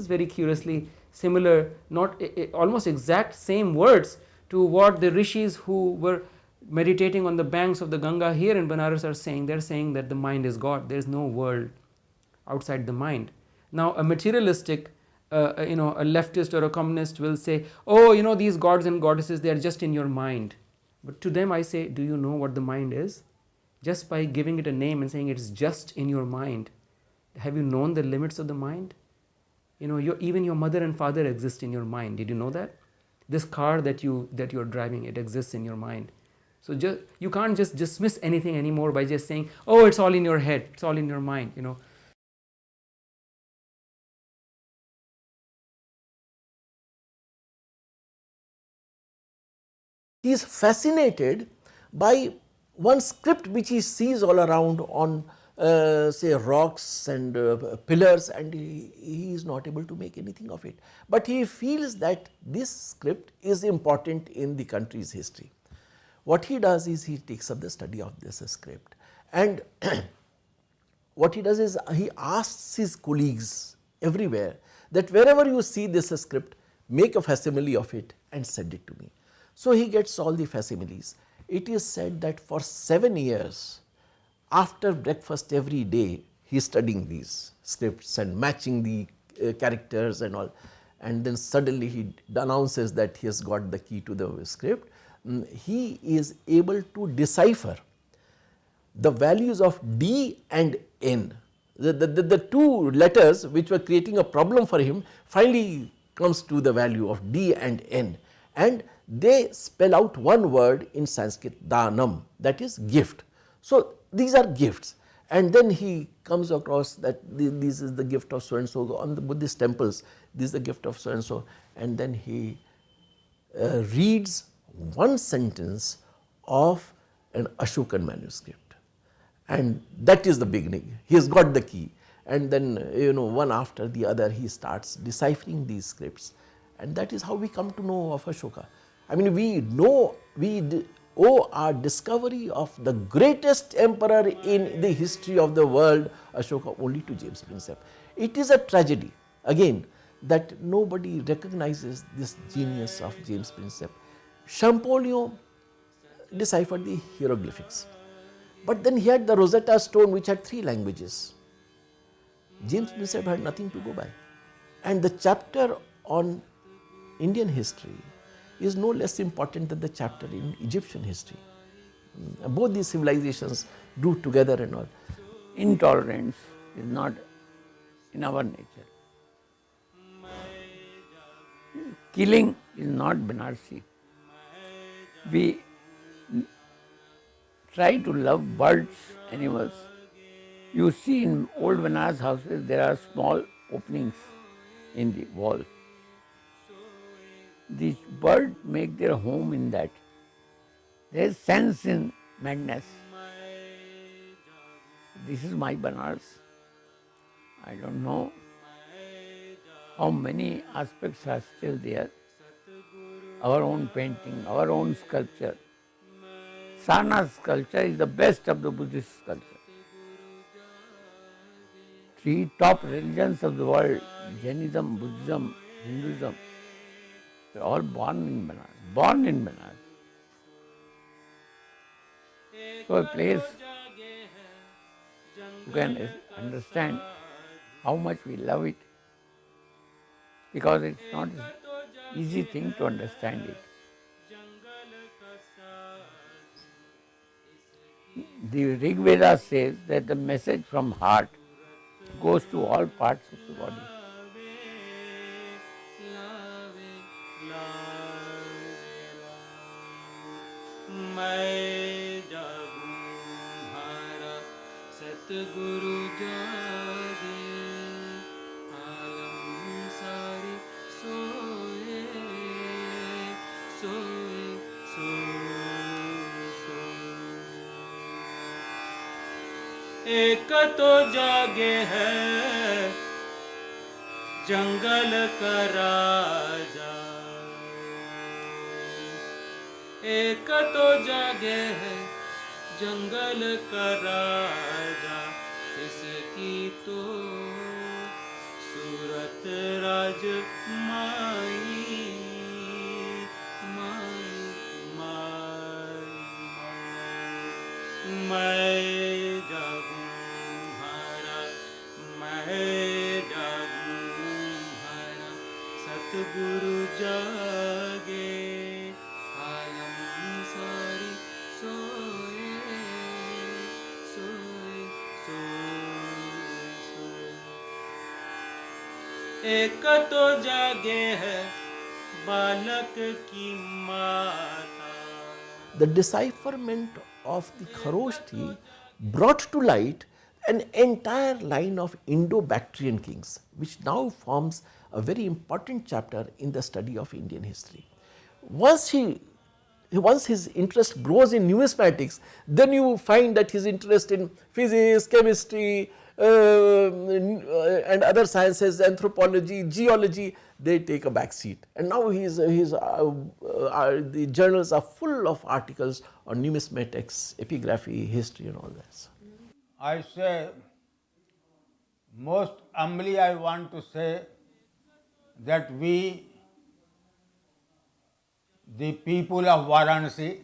very curiously similar, not almost exact same words to what the rishis who were meditating on the banks of the Ganga here in Banaras are saying. They are saying that the mind is God, there is no world outside the mind. Now a materialistic, a leftist or a communist will say, oh, these gods and goddesses, they are just in your mind. But to them I say, do you know what the mind is? Just by giving it a name and saying it's just in your mind, have you known the limits of the mind? Even your mother and father exist in your mind. Did you know that? This car that you are driving, it exists in your mind. So you can't just dismiss anything anymore by just saying, oh, it's all in your head, it's all in your mind. He is fascinated by one script which he sees all around on say rocks and pillars, and he is not able to make anything of it. But he feels that this script is important in the country's history. What he does is he takes up the study of this script, and what he does is he asks his colleagues everywhere that wherever you see this script, make a facsimile of it and send it to me. So he gets all the facsimiles. It is said that for 7 years, after breakfast every day, he is studying these scripts and matching the characters and all, and then suddenly he announces that he has got the key to the script. He is able to decipher the values of D and N. The two letters which were creating a problem for him finally comes to the value of D and N, and they spell out one word in Sanskrit, danam, that is gift. So these are gifts, and then he comes across that this is the gift of so and so on the Buddhist temples, this is the gift of so and so, and then he reads one sentence of an Ashokan manuscript, and that is the beginning. He has got the key, and then one after the other he starts deciphering these scripts, and that is how we come to know of Ashoka. I mean, we owe our discovery of the greatest emperor in the history of the world, Ashoka, only to James Prinsep. It is a tragedy, again, that nobody recognizes this genius of James Prinsep. Champollion deciphered the hieroglyphics, but then he had the Rosetta Stone which had 3 languages. James Prinsep had nothing to go by, and the chapter on Indian history is no less important than the chapter in Egyptian history. Both these civilizations grew together and all. Intolerance is not in our nature. Killing is not Banarsi. We try to love birds, animals. You see in old Banaras houses there are small openings in the wall. These birds make their home in that. There is sense in madness. This is my Banaras. I don't know how many aspects are still there. Our own painting, our own sculpture. Sarnath sculpture is the best of the Buddhist sculpture. 3 top religions of the world, Jainism, Buddhism, Hinduism, they are all born in Banaras. So a place you can understand how much we love it, because it's not an easy thing to understand it. The Rig Veda says that the message from heart goes to all parts of the body. मैं जागूं हारा सतगुरु जागे आलम सारी सोए सोए सोए एक तो जागे है जंगल का राजा एक तो जागे है जंगल का राजा इसकी तो सूरत राज माई माई माई मैं जागूं हारा मैं जागूं हारा सतगुरु जागे आलम सारी सोए सोए सोए एक तो जागे है बालक की माता. The decipherment of the Kharoshthi brought to light an entire line of Indo-Bactrian kings, which now forms a very important chapter in the study of Indian history. Once his interest grows in numismatics, then you find that his interest in physics, chemistry, and other sciences, anthropology, geology, they take a back seat. And now the journals are full of articles on numismatics, epigraphy, history and all that. I say, most humbly I want to say that we, the people of Varanasi,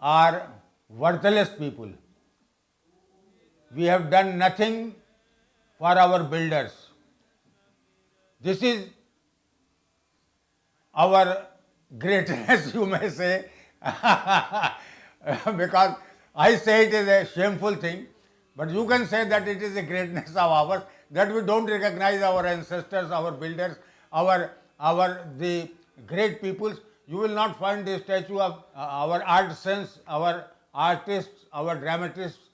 are worthless people. We have done nothing for our builders. This is our greatness, you may say, because I say it is a shameful thing, but you can say that it is a greatness of ours, that we don't recognize our ancestors, our builders, the great peoples. You will not find the statue of our artisans, our artists, our dramatists.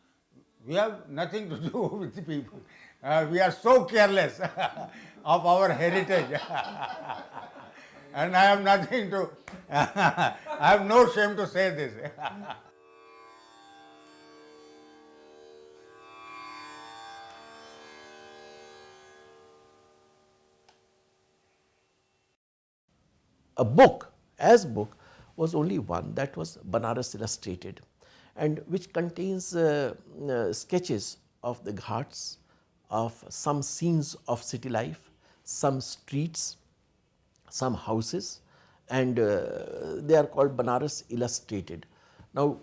We have nothing to do with the people. We are so careless of our heritage. And I have nothing to, I have no shame to say this. A book, as book, was only one, that was Banaras Illustrated, and which contains sketches of the ghats, of some scenes of city life, some streets, some houses, and they are called Banaras Illustrated. Now,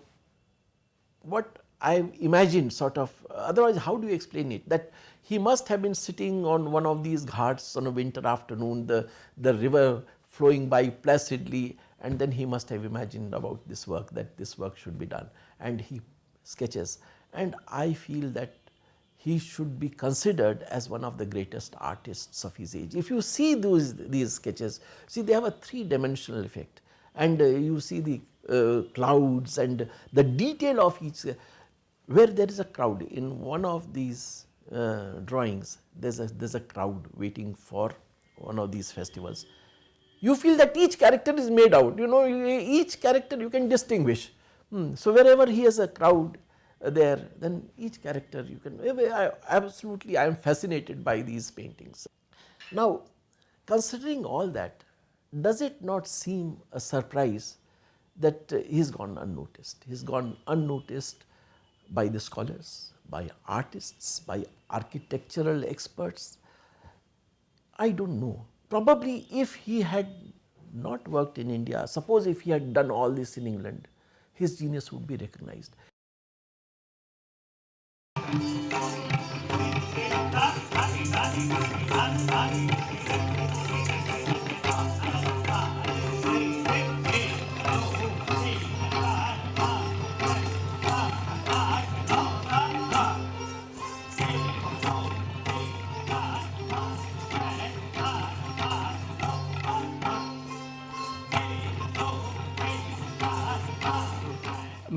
what I imagined sort of, otherwise how do you explain it, that he must have been sitting on one of these ghats on a winter afternoon, the river flowing by placidly, and then he must have imagined about this work, that this work should be done, and he sketches. And I feel that he should be considered as one of the greatest artists of his age. If you see these sketches, see they have a three-dimensional effect, and you see the clouds and the detail of each, where there is a crowd. In one of these drawings, there's a crowd waiting for one of these festivals. You feel that each character is made out, each character you can distinguish. So wherever he has a crowd there, then each character you can, I am fascinated by these paintings. Now, considering all that, does it not seem a surprise that he's gone unnoticed? He's gone unnoticed by the scholars, by artists, by architectural experts. I don't know. Probably if he had not worked in India, suppose if he had done all this in England, his genius would be recognized.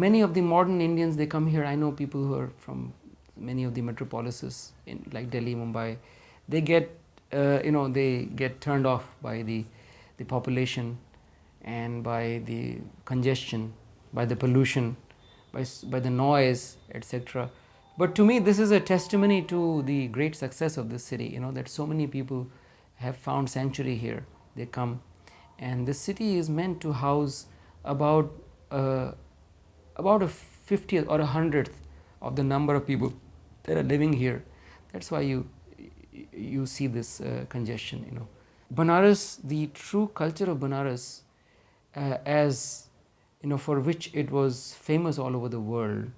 many of the modern Indians, they come here. I know people who are from many of the metropolises in like Delhi, Mumbai. They get they get turned off by the population and by the congestion, by the pollution, by the noise, etc. But to me, this is a testimony to the great success of this city. That so many people have found sanctuary here. They come, and this city is meant to house about a 50th or 100th of the number of people that are living here. That's why you see this congestion. Banaras, the true culture of Banaras, as for which it was famous all over the world,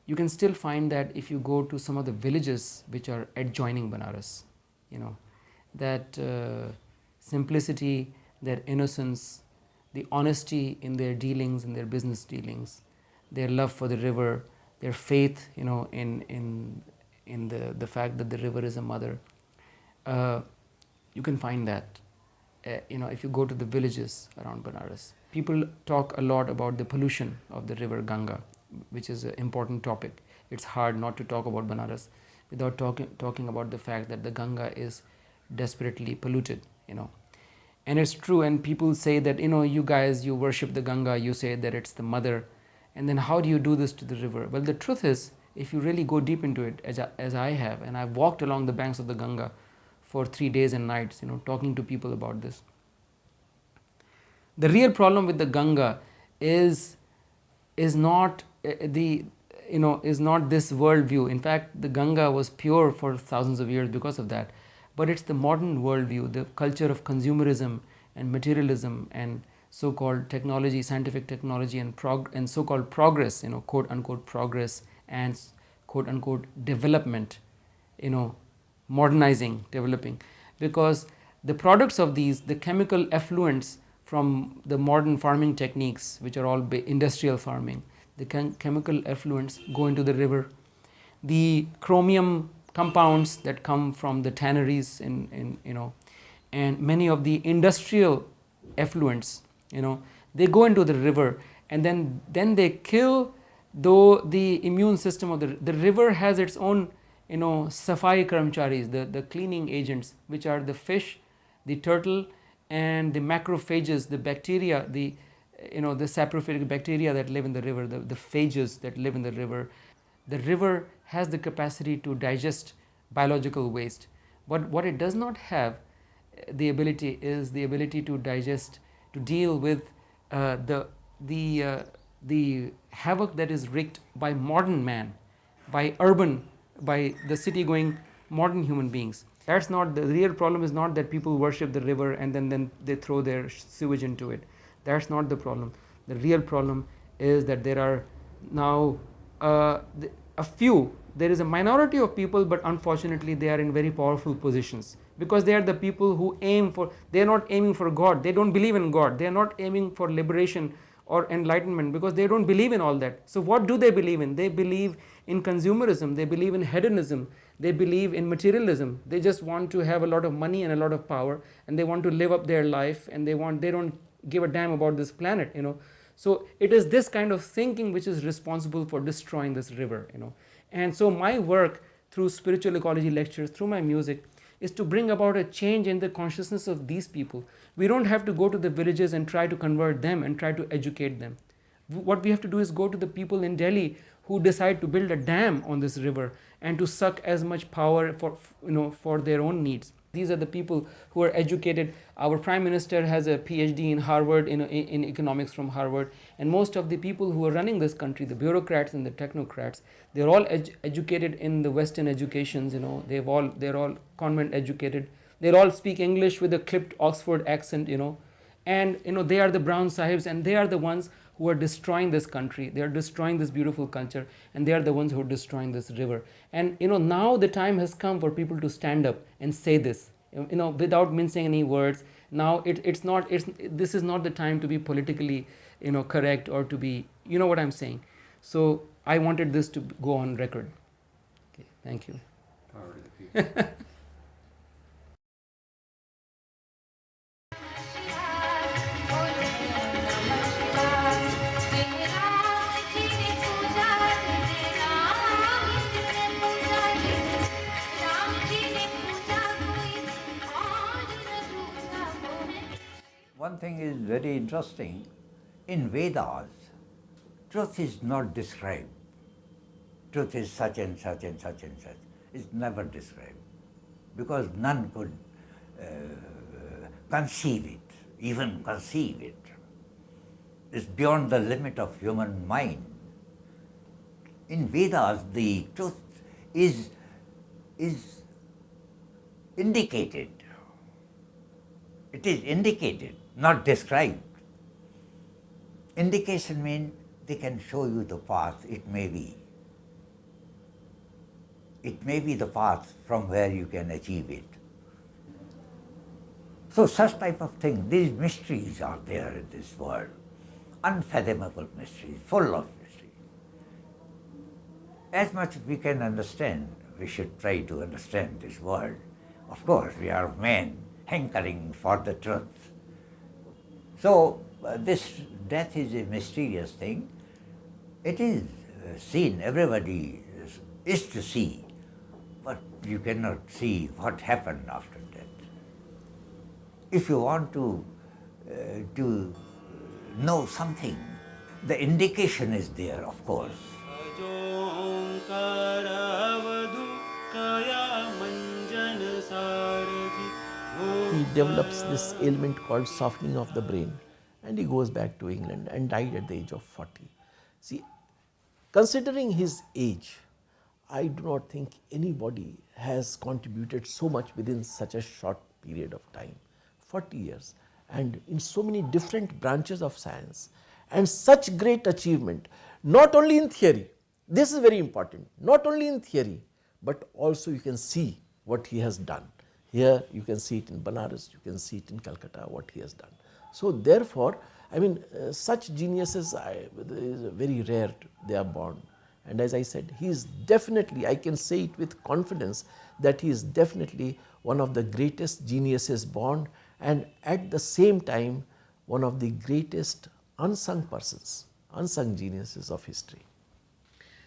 you can still find that if you go to some of the villages which are adjoining Banaras. That simplicity, their innocence, the honesty in their dealings, in their business dealings, their love for the river, their faith, in the fact that the river is a mother. You can find that, if you go to the villages around Banaras. People talk a lot about the pollution of the river Ganga, which is an important topic. It's hard not to talk about Banaras without talking about the fact that the Ganga is desperately polluted, And it's true, and people say that, you guys, you worship the Ganga, you say that it's the mother, and then how do you do this to the river? Well, the truth is, if you really go deep into it, as I have, and I've walked along the banks of the Ganga for 3 days and nights, talking to people about this. The real problem with the Ganga is not is not this worldview. In fact, the Ganga was pure for thousands of years because of that. But it's the modern worldview, the culture of consumerism and materialism and so-called technology, scientific technology, and so-called progress, quote unquote progress, and quote unquote development, modernizing, developing, because the products of these, the chemical effluents from the modern farming techniques, which are all industrial farming, the chemical effluents go into the river. The chromium compounds that come from the tanneries and many of the industrial effluents, they go into the river, and then they kill the immune system of the river. Has its own safai karmcharis, the cleaning agents, which are the fish, the turtle, and the macrophages, the bacteria, the saprophytic bacteria that live in the river, the phages that live in the river. The river has the capacity to digest biological waste, but what it does not have the ability is the ability to digest, to deal with the havoc that is wreaked by modern man, by the city going modern human beings. That's not the real problem. Is not that people worship the river and then they throw their sewage into it. That's not the problem. The real problem is that there are now there is a minority of people, but unfortunately they are in very powerful positions, because they are the people who they are not aiming for God. They don't believe in God. They are not aiming for liberation or enlightenment, because they don't believe in all that. So what do they believe in? They believe in consumerism. They believe in hedonism. They believe in materialism. They just want to have a lot of money and a lot of power, and they want to live up their life, and they don't give a damn about this planet. So it is this kind of thinking which is responsible for destroying this river. And so my work through spiritual ecology lectures, through my music, is to bring about a change in the consciousness of these people. We don't have to go to the villages and try to convert them and try to educate them. What we have to do is go to the people in Delhi who decide to build a dam on this river and to suck as much power for their own needs. These are the people who are educated. Our Prime Minister has a PhD in Harvard, in economics from Harvard, and most of the people who are running this country, the bureaucrats and the technocrats, they're all educated in the Western educations. They're all convent educated. They all speak English with a clipped Oxford accent. And they are the brown sahibs, and they are the ones who are destroying this country. They are destroying this beautiful culture, and they are the ones who are destroying this river. And now the time has come for people to stand up and say this, without mincing any words. Now this is not the time to be politically correct, or to be, what I'm saying. So I wanted this to go on record. Okay, thank you. Power to the people. is very interesting. In Vedas, truth is not described. Truth is such and such and such and such. It's never described because none could conceive it, even conceive it. It's beyond the limit of human mind. In Vedas, the truth is indicated. It is indicated, not described. Indication means they can show you the path, it may be. It may be the path from where you can achieve it. So such type of thing, these mysteries are there in this world. Unfathomable mysteries, full of mystery. As much as we can understand, we should try to understand this world. Of course, we are men hankering for the truth. So this death is a mysterious thing. It is seen, everybody is to see, but you cannot see what happened after death. If you want to know something, the indication is there, of course. He develops this ailment called softening of the brain, and he goes back to England and died at the age of 40. See, considering his age, I do not think anybody has contributed so much within such a short period of time, 40 years, and in so many different branches of science, and such great achievement, not only in theory, this is very important, not only in theory, but also you can see what he has done. Here you can see it in Banaras, you can see it in Calcutta, what he has done. So therefore, I mean, such geniuses is very rare, they are born. And as I said, he is definitely, I can say it with confidence, that he is definitely one of the greatest geniuses born, and at the same time, one of the greatest unsung persons, unsung geniuses of history.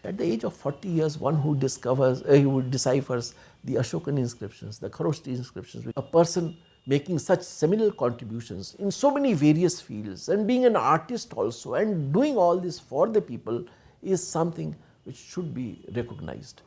At the age of 40 years, one who discovers, who deciphers the Ashokan inscriptions, the Kharoshthi inscriptions, a person making such seminal contributions in so many various fields, and being an artist also, and doing all this for the people, is something which should be recognized.